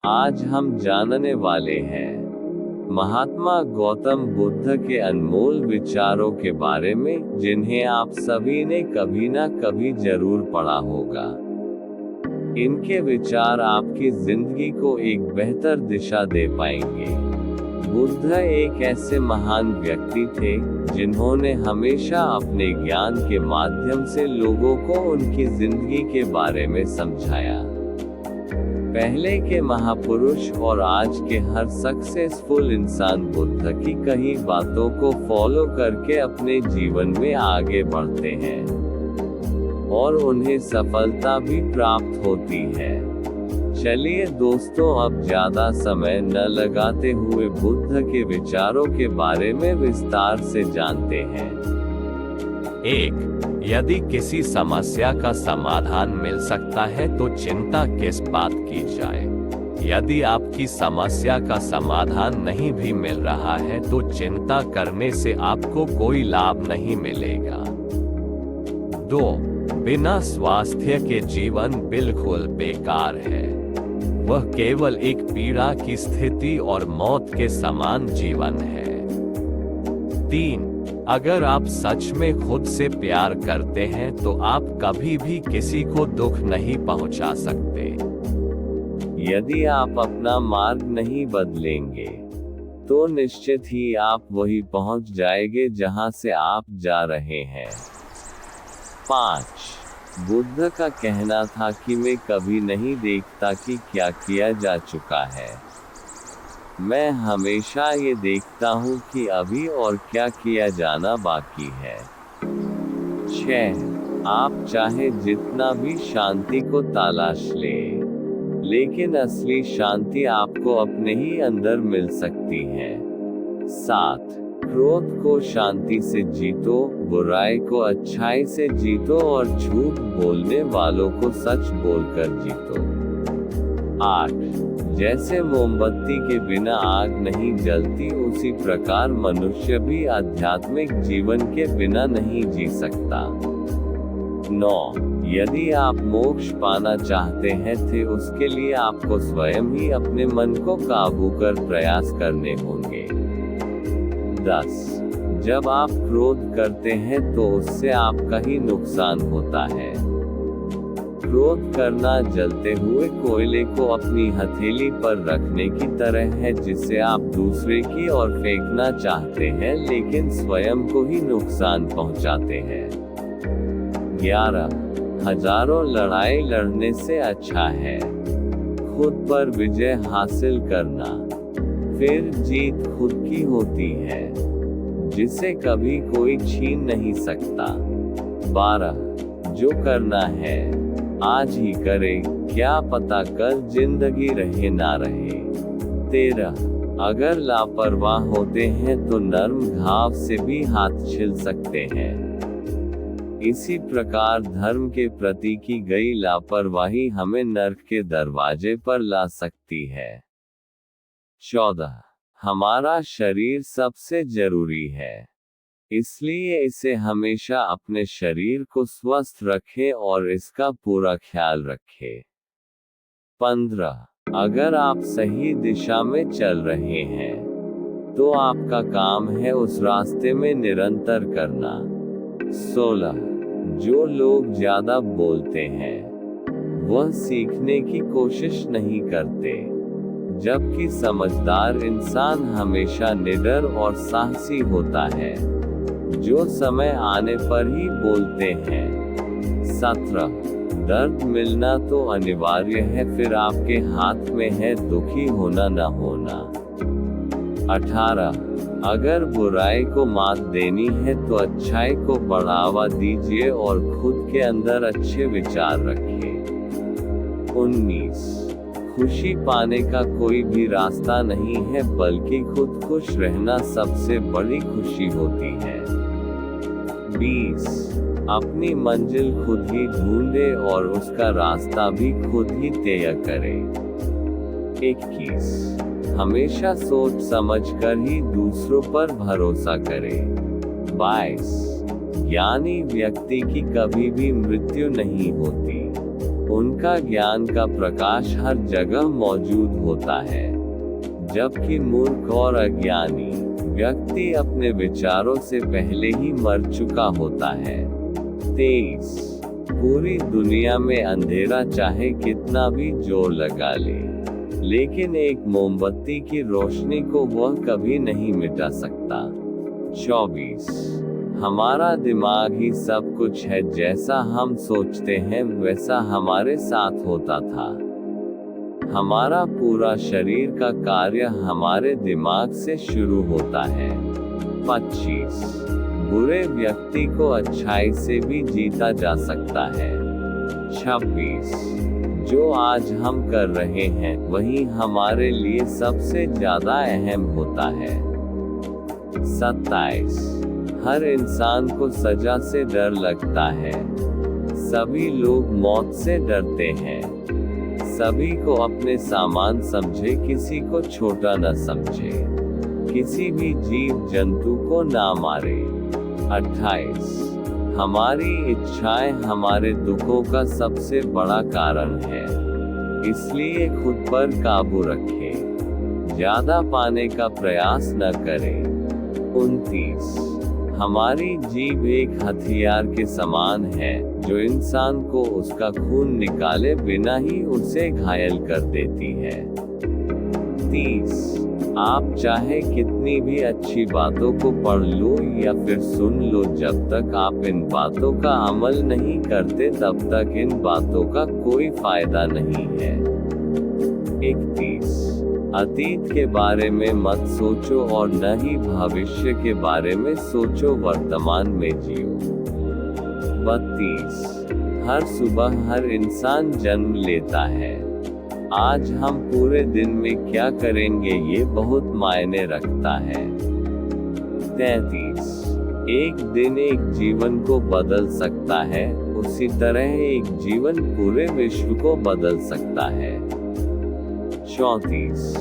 आज हम जानने वाले हैं महात्मा गौतम बुद्ध के अनमोल विचारों के बारे में, जिन्हें आप सभी ने कभी ना कभी जरूर पढ़ा होगा। इनके विचार आपकी जिंदगी को एक बेहतर दिशा दे पाएंगे। बुद्ध एक ऐसे महान व्यक्ति थे, जिन्होंने हमेशा अपने ज्ञान के माध्यम से लोगों को उनकी जिंदगी के बारे में समझाया। पहले के महापुरुष और आज के हर सक्सेसफुल इंसान बुद्ध की कई बातों को फॉलो करके अपने जीवन में आगे बढ़ते हैं और उन्हें सफलता भी प्राप्त होती है। चलिए दोस्तों, अब ज्यादा समय न लगाते हुए बुद्ध के विचारों के बारे में विस्तार से जानते हैं। 1. यदि किसी समस्या का समाधान मिल सकता है तो चिंता किस बात की जाए। यदि आपकी समस्या का समाधान नहीं भी मिल रहा है तो चिंता करने से आपको कोई लाभ नहीं मिलेगा। 2. बिना स्वास्थ्य के जीवन बिल्कुल बेकार है। वह केवल एक पीड़ा की स्थिति और मौत के समान जीवन है। 3. अगर आप सच में खुद से प्यार करते हैं तो आप कभी भी किसी को दुख नहीं पहुंचा सकते। यदि आप अपना मार्ग नहीं बदलेंगे तो निश्चित ही आप वही पहुंच जाएंगे जहां से आप जा रहे हैं। 5. बुद्ध का कहना था कि मैं कभी नहीं देखता कि क्या किया जा चुका है, मैं हमेशा ये देखता हूँ कि अभी और क्या किया जाना बाकी है। 6. आप चाहे जितना भी शांति को तलाश लें, लेकिन असली शांति आपको अपने ही अंदर मिल सकती है। 7. क्रोध को शांति से जीतो, बुराई को अच्छाई से जीतो और झूठ बोलने वालों को सच बोलकर जीतो। 8. जैसे मोमबत्ती के बिना आग नहीं जलती, उसी प्रकार मनुष्य भी आध्यात्मिक जीवन के बिना नहीं जी सकता। 9. यदि आप मोक्ष पाना चाहते हैं तो उसके लिए आपको स्वयं ही अपने मन को काबू कर प्रयास करने होंगे। 10. जब आप क्रोध करते हैं तो उससे आपका ही नुकसान होता है। क्रोध करना जलते हुए कोयले को अपनी हथेली पर रखने की तरह है, जिसे आप दूसरे की ओर फेंकना चाहते हैं लेकिन स्वयं को ही नुकसान पहुंचाते हैं। 11. हजारों लड़ाई लड़ने से अच्छा है खुद पर विजय हासिल करना, फिर जीत खुद की होती है, जिसे कभी कोई छीन नहीं सकता। 12. जो करना है आज ही करें, क्या पता कल जिंदगी रहे ना रहे। 13. अगर लापरवाह होते हैं तो नर्म घाव से भी हाथ छिल सकते हैं। इसी प्रकार धर्म के प्रति की गई लापरवाही हमें नर्क के दरवाजे पर ला सकती है। 14. हमारा शरीर सबसे जरूरी है, इसलिए इसे हमेशा अपने शरीर को स्वस्थ रखें और इसका पूरा ख्याल रखें। 15. अगर आप सही दिशा में चल रहे हैं तो आपका काम है उस रास्ते में निरंतर करना। 16. जो लोग ज्यादा बोलते हैं वह सीखने की कोशिश नहीं करते, जबकि समझदार इंसान हमेशा निडर और साहसी होता है, जो समय आने पर ही बोलते हैं। 17. दर्द मिलना तो अनिवार्य है, फिर आपके हाथ में है दुखी होना न होना। 18. अगर बुराई को मात देनी है तो अच्छाई को बढ़ावा दीजिए और खुद के अंदर अच्छे विचार रखें। 19. खुशी पाने का कोई भी रास्ता नहीं है, बल्कि खुद खुश रहना सबसे बड़ी खुशी होती है। 20. अपनी मंजिल खुद ही ढूंढे और उसका रास्ता भी खुद ही तय करें। 21. हमेशा सोच समझ कर ही दूसरों पर भरोसा करें। 22. ज्ञानी व्यक्ति की कभी भी मृत्यु नहीं होती, उनका ज्ञान का प्रकाश हर जगह मौजूद होता है, जबकि मूर्ख और अज्ञानी व्यक्ति अपने विचारों से पहले ही मर चुका होता है। 23 पूरी दुनिया में अंधेरा चाहे कितना भी जोर लगा ले, लेकिन एक मोमबत्ती की रोशनी को वह कभी नहीं मिटा सकता। 24 हमारा दिमाग ही सब कुछ है, जैसा हम सोचते हैं वैसा हमारे साथ होता था। हमारा पूरा शरीर का कार्य हमारे दिमाग से शुरू होता है। 25 बुरे व्यक्ति को अच्छाई से भी जीता जा सकता है। 26 जो आज हम कर रहे हैं वही हमारे लिए सबसे ज्यादा अहम होता है। 27 हर इंसान को सजा से डर लगता है। सभी लोग मौत से डरते हैं। सभी को अपने सामान समझे, किसी को छोटा न समझे। किसी भी जीव जंतु को ना मारे। 28 हमारी इच्छाएं हमारे दुखों का सबसे बड़ा कारण है, इसलिए खुद पर काबू रखें। ज्यादा पाने का प्रयास न करें। 29 हमारी जीभ एक हथियार के समान है, जो इंसान को उसका खून निकाले बिना ही उसे घायल कर देती है। 30 आप चाहे कितनी भी अच्छी बातों को पढ़ लो या फिर सुन लो, जब तक आप इन बातों का अमल नहीं करते तब तक इन बातों का कोई फायदा नहीं है। 31 अतीत के बारे में मत सोचो और न ही भविष्य के बारे में सोचो, वर्तमान में जियो। 32 हर सुबह हर इंसान जन्म लेता है। आज हम पूरे दिन में क्या करेंगे ये बहुत मायने रखता है। 33 एक दिन एक जीवन को बदल सकता है, उसी तरह एक जीवन पूरे विश्व को बदल सकता है। 34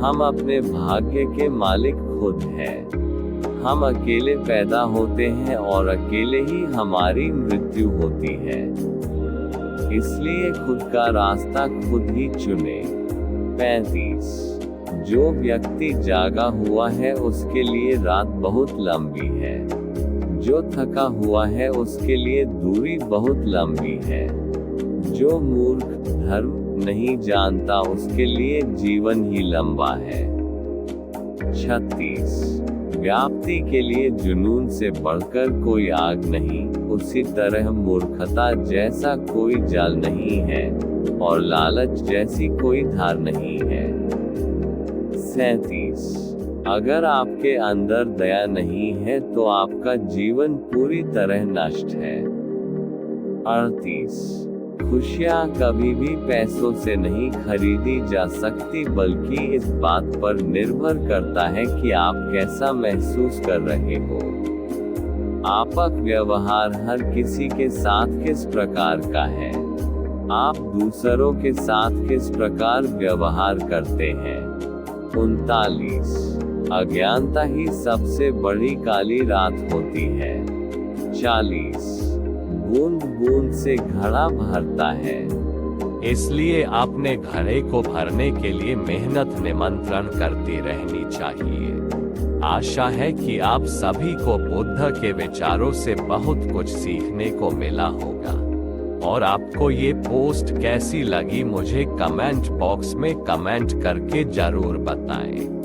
हम अपने भाग्य के मालिक खुद हैं। हम अकेले पैदा होते हैं और अकेले ही हमारी मृत्यु होती है, इसलिए खुद का रास्ता खुद ही चुने। 35 जो व्यक्ति जागा हुआ है उसके लिए रात बहुत लंबी है, जो थका हुआ है उसके लिए दूरी बहुत लंबी है। जो मूर्ख धर्म नहीं जानता उसके लिए जीवन ही लंबा है। 36 व्याप्ति के लिए जुनून से बढ़कर कोई आग नहीं, उसी तरह मूर्खता जैसा कोई जाल नहीं है और लालच जैसी कोई धार नहीं है। 37 अगर आपके अंदर दया नहीं है तो आपका जीवन पूरी तरह नष्ट है। 38 खुशियाँ कभी भी पैसों से नहीं खरीदी जा सकती, बल्कि इस बात पर निर्भर करता है कि आप कैसा महसूस कर रहे हो। आपका व्यवहार हर किसी के साथ किस प्रकार का है? आप दूसरों के साथ किस प्रकार व्यवहार करते हैं? 39 अज्ञानता ही सबसे बड़ी काली रात होती है। 40 बूंद बूंद से घड़ा भरता है, इसलिए अपने घड़े को भरने के लिए मेहनत निमंत्रण करती रहनी चाहिए। आशा है कि आप सभी को बुद्ध के विचारों से बहुत कुछ सीखने को मिला होगा, और आपको ये पोस्ट कैसी लगी मुझे कमेंट बॉक्स में कमेंट करके जरूर बताएं।